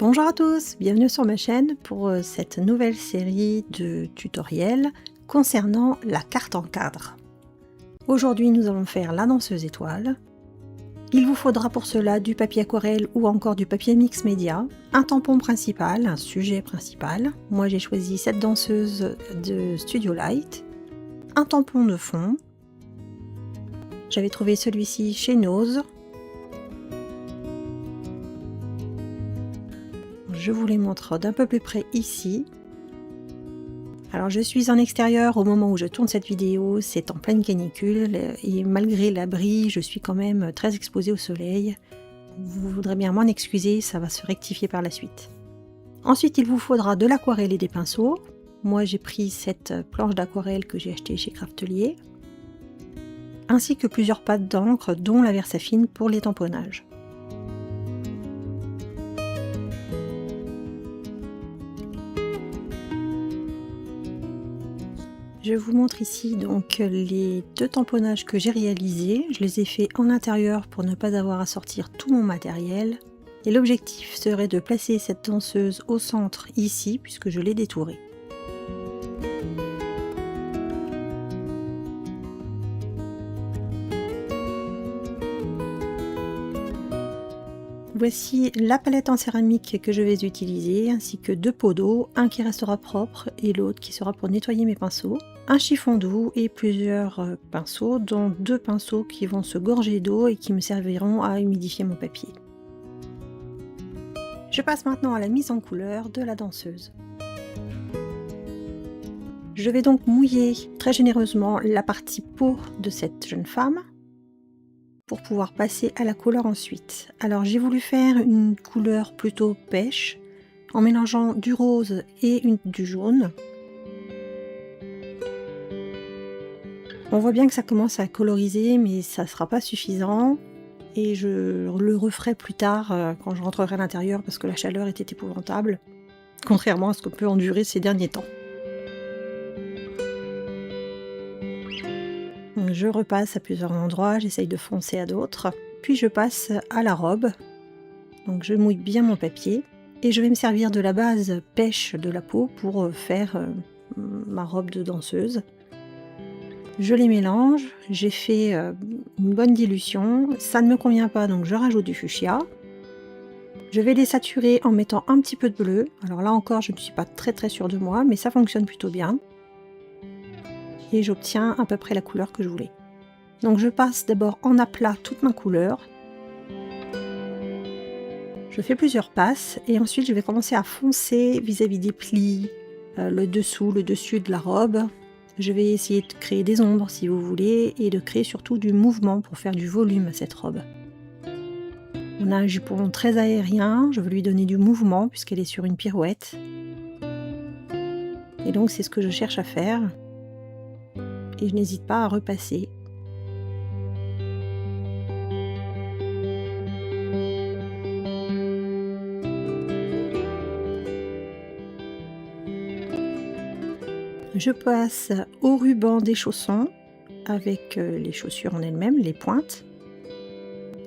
Bonjour à tous, bienvenue sur ma chaîne pour cette nouvelle série de tutoriels concernant la carte en cadre. Aujourd'hui nous allons faire la danseuse étoile. Il vous faudra pour cela du papier aquarelle ou encore du papier mix média, un tampon principal, un sujet principal. Moi j'ai choisi cette danseuse de Studio Light, un tampon de fond. J'avais trouvé celui-ci chez Nose. Je vous les montre d'un peu plus près ici. Alors je suis en extérieur au moment où je tourne cette vidéo, c'est en pleine canicule et malgré l'abri, je suis quand même très exposée au soleil. Vous voudrez bien m'en excuser, ça va se rectifier par la suite. Ensuite, il vous faudra de l'aquarelle et des pinceaux. Moi j'ai pris cette planche d'aquarelle que j'ai achetée chez Craftelier, ainsi que plusieurs pâtes d'encre, dont la Versafine pour les tamponnages. Je vous montre ici donc les deux tamponnages que j'ai réalisés. Je les ai faits en intérieur pour ne pas avoir à sortir tout mon matériel. Et l'objectif serait de placer cette danseuse au centre ici, puisque je l'ai détourée. Voici la palette en céramique que je vais utiliser, ainsi que deux pots d'eau, un qui restera propre et l'autre qui sera pour nettoyer mes pinceaux, un chiffon doux et plusieurs pinceaux, dont deux pinceaux qui vont se gorger d'eau et qui me serviront à humidifier mon papier. Je passe maintenant à la mise en couleur de la danseuse. Je vais donc mouiller très généreusement la partie peau de cette jeune femme, pour pouvoir passer à la couleur ensuite. Alors j'ai voulu faire une couleur plutôt pêche en mélangeant du rose et du jaune. On voit bien que ça commence à coloriser, mais ça ne sera pas suffisant et je le referai plus tard quand je rentrerai à l'intérieur parce que la chaleur était épouvantable, contrairement à ce qu'on peut endurer ces derniers temps. Je repasse à plusieurs endroits, j'essaye de foncer à d'autres, puis je passe à la robe. Donc je mouille bien mon papier et je vais me servir de la base pêche de la peau pour faire ma robe de danseuse. Je les mélange, j'ai fait une bonne dilution, ça ne me convient pas donc je rajoute du fuchsia. Je vais les saturer en mettant un petit peu de bleu, alors là encore je ne suis pas très sûre de moi mais ça fonctionne plutôt bien. Et j'obtiens à peu près la couleur que je voulais. Donc je passe d'abord en aplat toute ma couleur. Je fais plusieurs passes et ensuite je vais commencer à foncer vis-à-vis des plis, le dessous, le dessus de la robe. Je vais essayer de créer des ombres si vous voulez et de créer surtout du mouvement pour faire du volume à cette robe. On a un jupon très aérien, je veux lui donner du mouvement puisqu'elle est sur une pirouette. Et donc c'est ce que je cherche à faire. Et je n'hésite pas à repasser. Je passe au ruban des chaussons avec les chaussures en elles-mêmes, les pointes.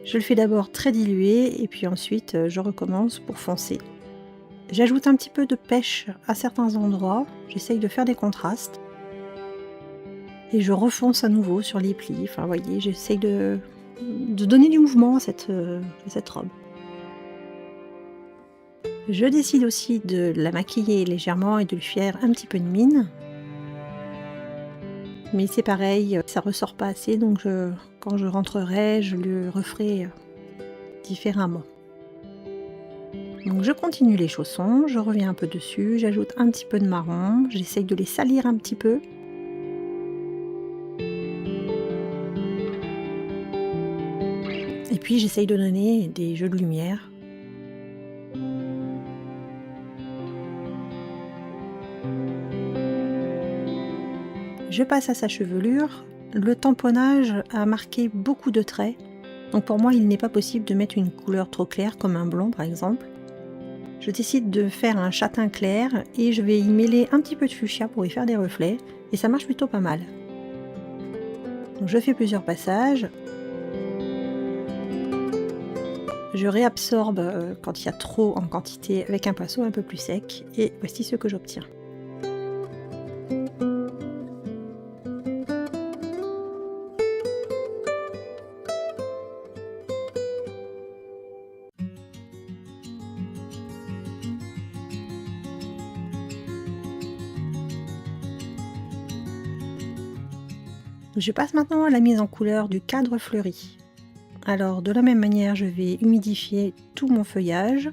Je le fais d'abord très dilué et puis ensuite je recommence pour foncer. J'ajoute un petit peu de pêche à certains endroits, j'essaye de faire des contrastes. Et je refonce à nouveau sur les plis, enfin vous voyez, j'essaye de donner du mouvement à cette robe. Je décide aussi de la maquiller légèrement et de lui faire un petit peu de mine. Mais c'est pareil, ça ressort pas assez, donc quand je rentrerai, je le referai différemment. Donc je continue les chaussons, je reviens un peu dessus, j'ajoute un petit peu de marron, j'essaye de les salir un petit peu. Et puis j'essaye de donner des jeux de lumière. Je passe à sa chevelure. Le tamponnage a marqué beaucoup de traits. Donc pour moi il n'est pas possible de mettre une couleur trop claire comme un blond par exemple. Je décide de faire un châtain clair et je vais y mêler un petit peu de fuchsia pour y faire des reflets. Et ça marche plutôt pas mal. Donc je fais plusieurs passages. Je réabsorbe quand il y a trop en quantité avec un pinceau un peu plus sec et voici ce que j'obtiens. Je passe maintenant à la mise en couleur du cadre fleuri. Alors de la même manière, je vais humidifier tout mon feuillage,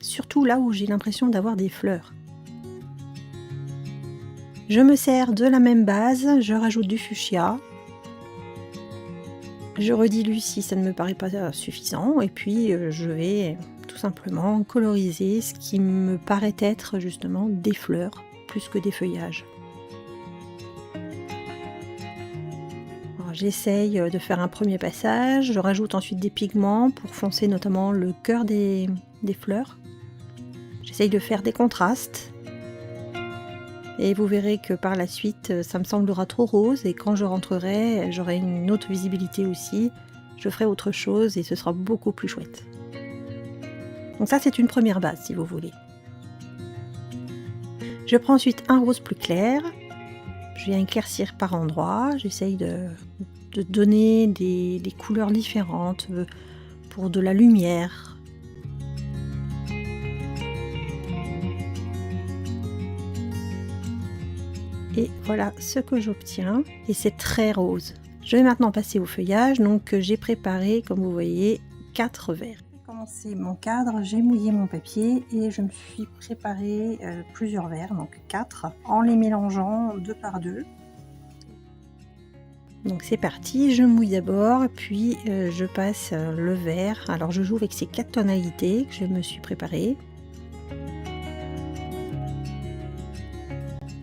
surtout là où j'ai l'impression d'avoir des fleurs. Je me sers de la même base, je rajoute du fuchsia. Je redilue si ça ne me paraît pas suffisant et puis je vais tout simplement coloriser ce qui me paraît être justement des fleurs plus que des feuillages. J'essaye de faire un premier passage, je rajoute ensuite des pigments pour foncer notamment le cœur des fleurs. J'essaye de faire des contrastes et vous verrez que par la suite ça me semblera trop rose et quand je rentrerai j'aurai une autre visibilité aussi, je ferai autre chose et ce sera beaucoup plus chouette. Donc ça c'est une première base si vous voulez. Je prends ensuite un rose plus clair. Je viens éclaircir par endroits, j'essaye de donner des couleurs différentes pour de la lumière. Et voilà ce que j'obtiens, et c'est très rose. Je vais maintenant passer au feuillage, donc j'ai préparé, comme vous voyez, 4 verres. J'ai commencé mon cadre, j'ai mouillé mon papier et je me suis préparé plusieurs verres, donc 4, en les mélangeant 2 par 2. Donc c'est parti, je mouille d'abord, puis je passe le vert. Alors je joue avec ces 4 tonalités que je me suis préparées.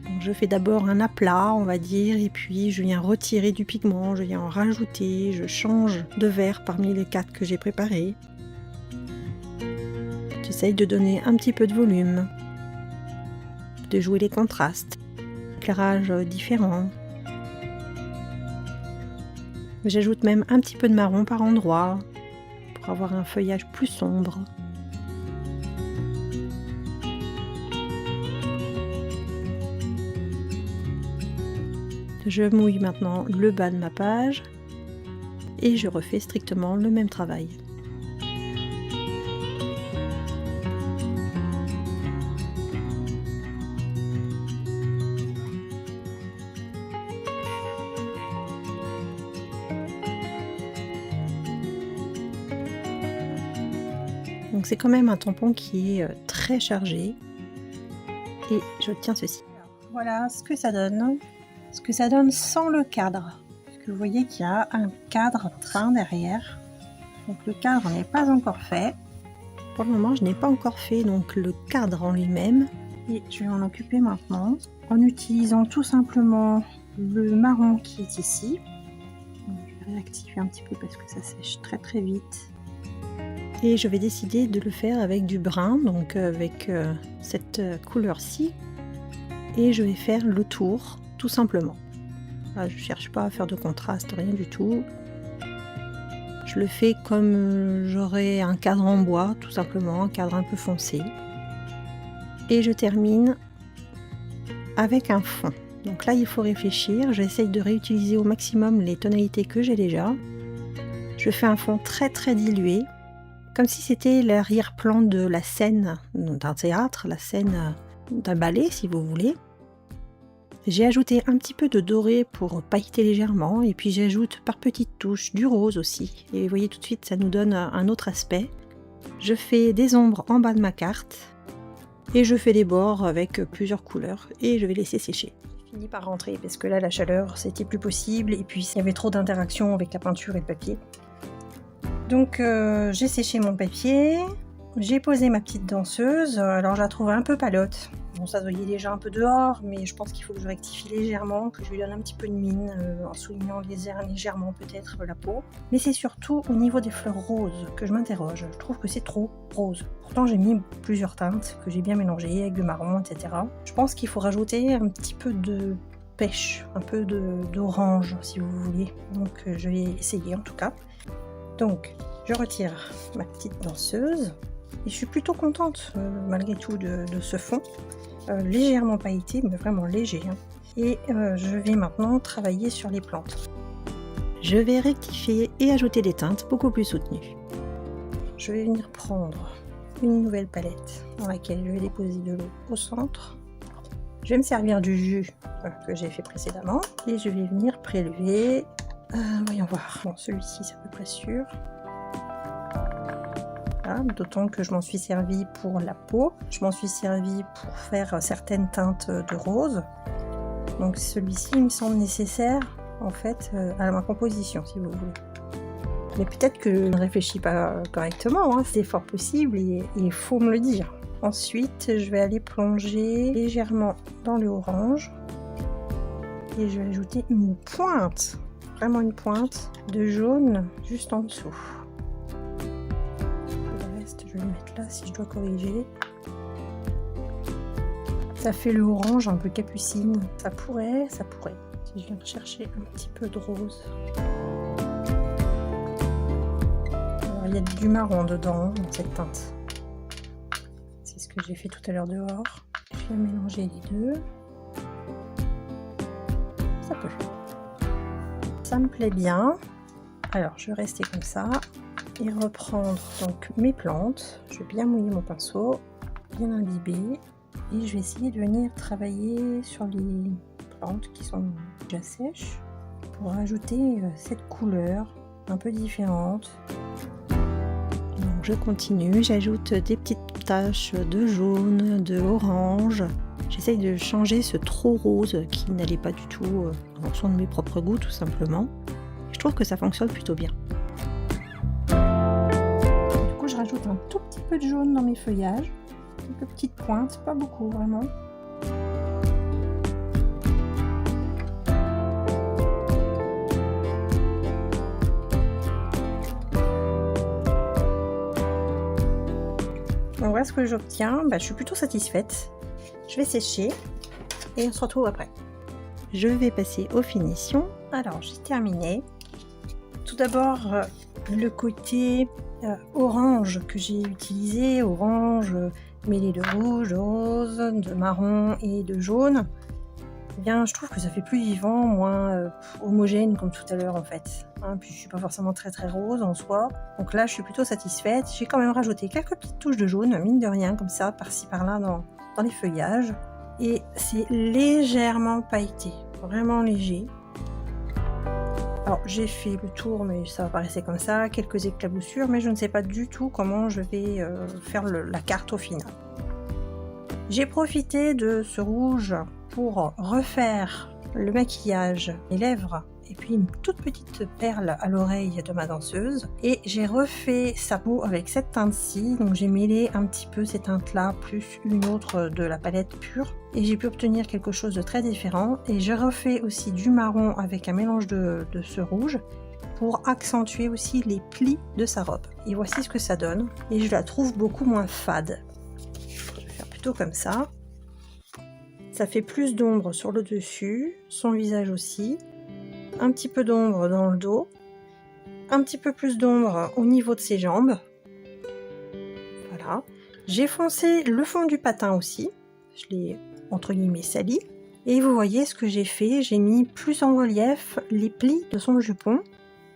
Donc je fais d'abord un aplat, on va dire, et puis je viens retirer du pigment, je viens en rajouter, je change de vert parmi les 4 que j'ai préparés. J'essaye de donner un petit peu de volume, de jouer les contrastes, éclairage différent. J'ajoute même un petit peu de marron par endroit pour avoir un feuillage plus sombre. Je mouille maintenant le bas de ma page et je refais strictement le même travail. Donc c'est quand même un tampon qui est très chargé et j'obtiens ceci. Voilà ce que ça donne. Ce que ça donne sans le cadre. Parce que vous voyez qu'il y a un cadre train derrière. Donc le cadre n'est pas encore fait. Pour le moment je n'ai pas encore fait donc le cadre en lui-même. Et je vais m'en occuper maintenant en utilisant tout simplement le marron qui est ici. Je vais réactiver un petit peu parce que ça sèche très très vite. Et je vais décider de le faire avec du brun, donc avec cette couleur-ci. Et je vais faire le tour, tout simplement. Là, je ne cherche pas à faire de contraste, rien du tout. Je le fais comme j'aurais un cadre en bois, tout simplement, un cadre un peu foncé. Et je termine avec un fond. Donc là, il faut réfléchir. J'essaye de réutiliser au maximum les tonalités que j'ai déjà. Je fais un fond très très dilué. Comme si c'était l'arrière-plan de la scène d'un théâtre, la scène d'un ballet si vous voulez. J'ai ajouté un petit peu de doré pour pailleter légèrement et puis j'ajoute par petites touches du rose aussi. Et vous voyez tout de suite ça nous donne un autre aspect. Je fais des ombres en bas de ma carte et je fais des bords avec plusieurs couleurs et je vais laisser sécher. J'ai fini par rentrer parce que là la chaleur c'était plus possible et puis il y avait trop d'interaction avec la peinture et le papier. Donc j'ai séché mon papier, j'ai posé ma petite danseuse, alors je la trouve un peu palote. Bon ça se voyait déjà un peu dehors, mais je pense qu'il faut que je rectifie légèrement, que je lui donne un petit peu de mine, en soulignant légèrement peut-être la peau. Mais c'est surtout au niveau des fleurs roses que je m'interroge, je trouve que c'est trop rose. Pourtant j'ai mis plusieurs teintes que j'ai bien mélangées avec du marron, etc. Je pense qu'il faut rajouter un petit peu de pêche, un peu d'orange si vous voulez, donc je vais essayer en tout cas. Donc je retire ma petite danseuse et je suis plutôt contente malgré tout de ce fond, légèrement pailleté, mais vraiment léger, hein. Et je vais maintenant travailler sur les plantes. Je vais rectifier et ajouter des teintes beaucoup plus soutenues. Je vais venir prendre une nouvelle palette dans laquelle je vais déposer de l'eau au centre. Je vais me servir du jus que j'ai fait précédemment et je vais venir prélever. Voyons voir. Bon, celui-ci c'est à peu près sûr. Voilà, d'autant que je m'en suis servi pour la peau. Je m'en suis servi pour faire certaines teintes de rose. Donc celui-ci il me semble nécessaire en fait à ma composition si vous voulez. Mais peut-être que je ne réfléchis pas correctement, hein, c'est fort possible et il faut me le dire. Ensuite, je vais aller plonger légèrement dans le orange et je vais ajouter une pointe, vraiment une pointe de jaune juste en dessous. Le reste, je vais le mettre là si je dois corriger. Ça fait le orange un peu capucine. Ça pourrait. Si je viens rechercher un petit peu de rose. Il y a du marron dedans, dans cette teinte. C'est ce que j'ai fait tout à l'heure dehors. Je vais mélanger les deux. Ça peut. Ça me plaît bien. Alors, je vais rester comme ça et reprendre donc mes plantes. Je vais bien mouiller mon pinceau, bien imbiber. Et je vais essayer de venir travailler sur les plantes qui sont déjà sèches pour ajouter cette couleur un peu différente. Donc je continue, j'ajoute des petites taches de jaune, de orange. J'essaye de changer ce trop rose qui n'allait pas du tout en fonction de mes propres goûts tout simplement. Et je trouve que ça fonctionne plutôt bien. Du coup je rajoute un tout petit peu de jaune dans mes feuillages. Quelques petites pointes, pas beaucoup vraiment. Donc voilà ce que j'obtiens, je suis plutôt satisfaite. Je vais sécher et on se retrouve après. Je vais passer aux finitions. Alors j'ai terminé. Tout d'abord le côté orange que j'ai utilisé, orange mêlé de rouge, de rose, de marron et de jaune. Eh bien, je trouve que ça fait plus vivant, moins homogène comme tout à l'heure en fait. Hein, puis je suis pas forcément très rose en soi. Donc là, je suis plutôt satisfaite. J'ai quand même rajouté quelques petites touches de jaune, mine de rien, comme ça, par-ci par-là dans les feuillages. Et c'est légèrement pailleté, vraiment léger. Alors j'ai fait le tour, mais ça va pas rester comme ça, quelques éclaboussures, mais je ne sais pas du tout comment je vais faire la carte au final. J'ai profité de ce rouge pour refaire le maquillage, les lèvres, et puis une toute petite perle à l'oreille de ma danseuse. Et j'ai refait sa peau avec cette teinte-ci, donc j'ai mêlé un petit peu ces teintes-là, plus une autre de la palette pure. Et j'ai pu obtenir quelque chose de très différent. Et j'ai refait aussi du marron avec un mélange de ce rouge pour accentuer aussi les plis de sa robe. Et voici ce que ça donne. Et je la trouve beaucoup moins fade. Je vais faire plutôt comme ça. Ça fait plus d'ombre sur le dessus, son visage aussi. Un petit peu d'ombre dans le dos. Un petit peu plus d'ombre au niveau de ses jambes. Voilà. J'ai foncé le fond du patin aussi. Je l'ai entre guillemets sali. Et vous voyez ce que j'ai fait. J'ai mis plus en relief les plis de son jupon.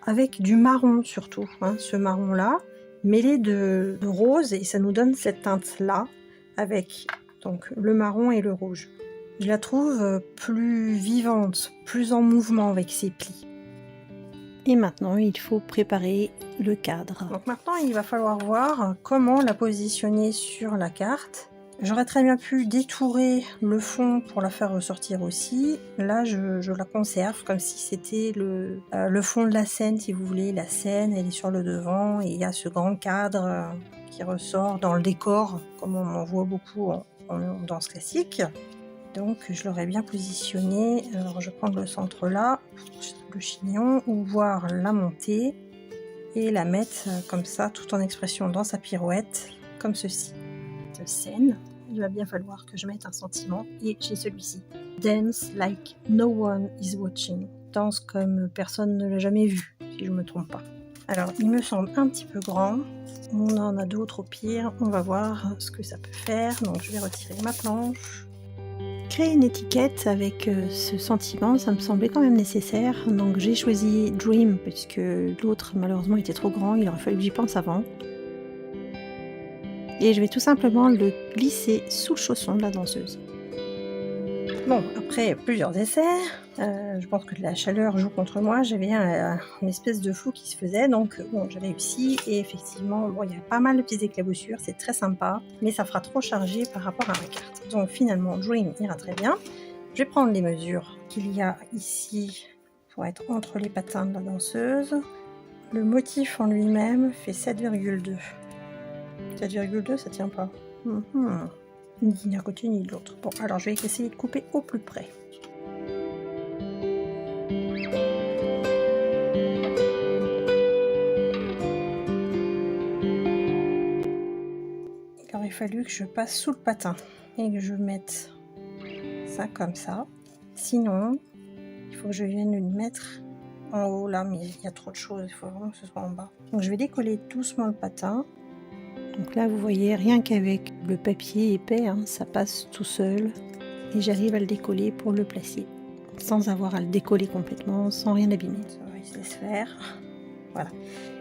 Avec du marron surtout. Hein, ce marron là. Mêlé de rose. Et ça nous donne cette teinte là. Avec donc le marron et le rouge. Je la trouve plus vivante, plus en mouvement avec ses plis. Et maintenant, il faut préparer le cadre. Donc maintenant, il va falloir voir comment la positionner sur la carte. J'aurais très bien pu détourer le fond pour la faire ressortir aussi. Là, je la conserve comme si c'était le fond de la scène, si vous voulez. La scène, elle est sur le devant et il y a ce grand cadre qui ressort dans le décor, comme on en voit beaucoup en danse classique. Donc je l'aurais bien positionné. Alors je prends le centre là, le chignon, ou voir la monter et la mettre comme ça, tout en expression dans sa pirouette, comme ceci. Cette scène, il va bien falloir que je mette un sentiment, et j'ai celui-ci. Dance like no one is watching. Danse comme personne ne l'a jamais vu, si je ne me trompe pas. Alors, il me semble un petit peu grand. On en a d'autres au pire. On va voir ce que ça peut faire. Donc, je vais retirer ma planche. Créer une étiquette avec ce sentiment, ça me semblait quand même nécessaire. Donc, j'ai choisi Dream puisque l'autre, malheureusement, était trop grand. Il aurait fallu que j'y pense avant. Et je vais tout simplement le glisser sous le chausson de la danseuse. Bon, après plusieurs essais, je pense que la chaleur joue contre moi, j'avais une espèce de flou qui se faisait, donc bon, j'ai réussi, et effectivement, bon, il y a pas mal de petites éclaboussures, c'est très sympa, mais ça fera trop chargé par rapport à ma carte. Donc finalement, Dream ira très bien. Je vais prendre les mesures qu'il y a ici pour être entre les patins de la danseuse. Le motif en lui-même fait 7,2. 7,2, ça tient pas. Ni d'un côté ni de l'autre. Bon, alors je vais essayer de couper au plus près. Il aurait fallu que je passe sous le patin et que je mette ça comme ça. Sinon, il faut que je vienne le mettre en haut là, mais il y a trop de choses, il faut vraiment que ce soit en bas. Donc je vais décoller doucement le patin. Donc là, vous voyez, rien qu'avec le papier épais, hein, ça passe tout seul. Et j'arrive à le décoller pour le placer. Sans avoir à le décoller complètement, sans rien abîmer. Ça va, il se laisse faire. Voilà.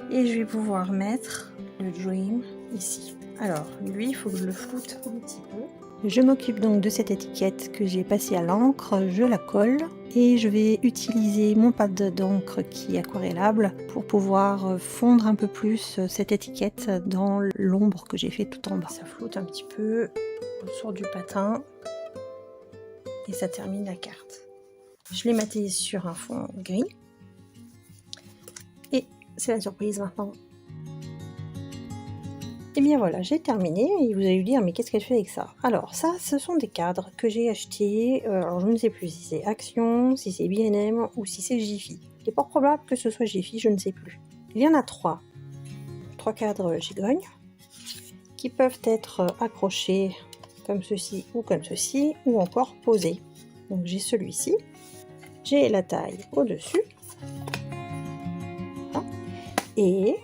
Et je vais pouvoir mettre le Dream ici. Alors, lui, il faut que je le floute un petit peu. Je m'occupe donc de cette étiquette que j'ai passée à l'encre. Je la colle. Et je vais utiliser mon pad d'encre qui est aquarellable pour pouvoir fondre un peu plus cette étiquette dans l'ombre que j'ai fait tout en bas. Ça flotte un petit peu autour du patin et ça termine la carte. Je l'ai maté sur un fond gris et c'est la surprise maintenant. Et bien voilà, j'ai terminé et vous allez vous dire mais qu'est-ce qu'elle fait avec ça? Alors ça, ce sont des cadres que j'ai achetés, alors je ne sais plus si c'est Action, si c'est B&M ou si c'est Jiffy. Il n'est pas probable que ce soit Jiffy, je ne sais plus. Il y en a trois cadres gigognes qui peuvent être accrochés comme ceci ou comme ceci ou encore posés. Donc j'ai celui-ci, j'ai la taille au-dessus et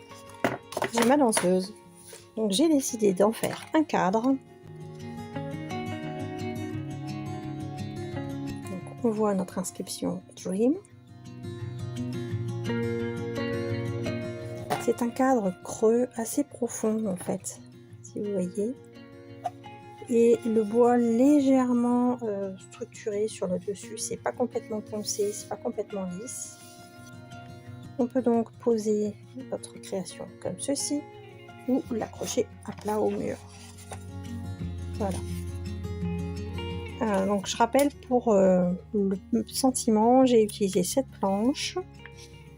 j'ai ma danseuse. Donc j'ai décidé d'en faire un cadre. Donc on voit notre inscription Dream. C'est un cadre creux assez profond en fait, si vous voyez. Et le bois légèrement structuré sur le dessus, c'est pas complètement poncé, c'est pas complètement lisse. On peut donc poser notre création comme ceci ou l'accrocher à plat au mur. Voilà. Donc je rappelle pour le sentiment, j'ai utilisé cette planche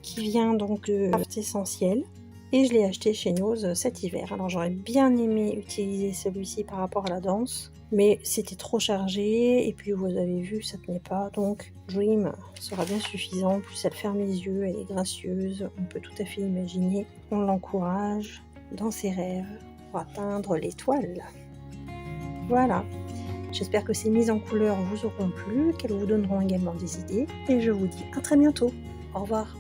qui vient donc de Craft Essentiel et je l'ai acheté chez Nose cet hiver. Alors j'aurais bien aimé utiliser celui-ci par rapport à la danse, mais c'était trop chargé et puis vous avez vu, ça tenait pas. Donc Dream sera bien suffisant. En plus elle ferme les yeux, elle est gracieuse, on peut tout à fait imaginer. On l'encourage dans ses rêves pour atteindre l'étoile. Voilà. J'espère que ces mises en couleur vous auront plu, qu'elles vous donneront également des idées, et je vous dis à très bientôt. Au revoir.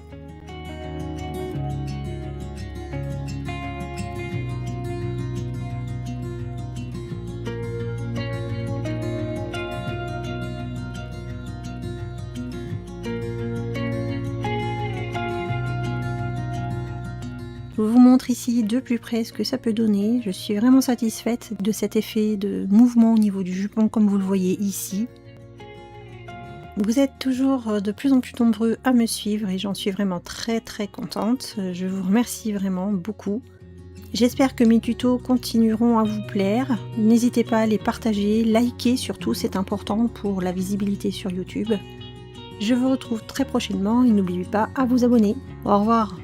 Je vous montre ici de plus près ce que ça peut donner. Je suis vraiment satisfaite de cet effet de mouvement au niveau du jupon comme vous le voyez ici. Vous êtes toujours de plus en plus nombreux à me suivre et j'en suis vraiment très contente. Je vous remercie vraiment beaucoup. J'espère que mes tutos continueront à vous plaire. N'hésitez pas à les partager, liker surtout, c'est important pour la visibilité sur YouTube. Je vous retrouve très prochainement et n'oubliez pas à vous abonner. Au revoir.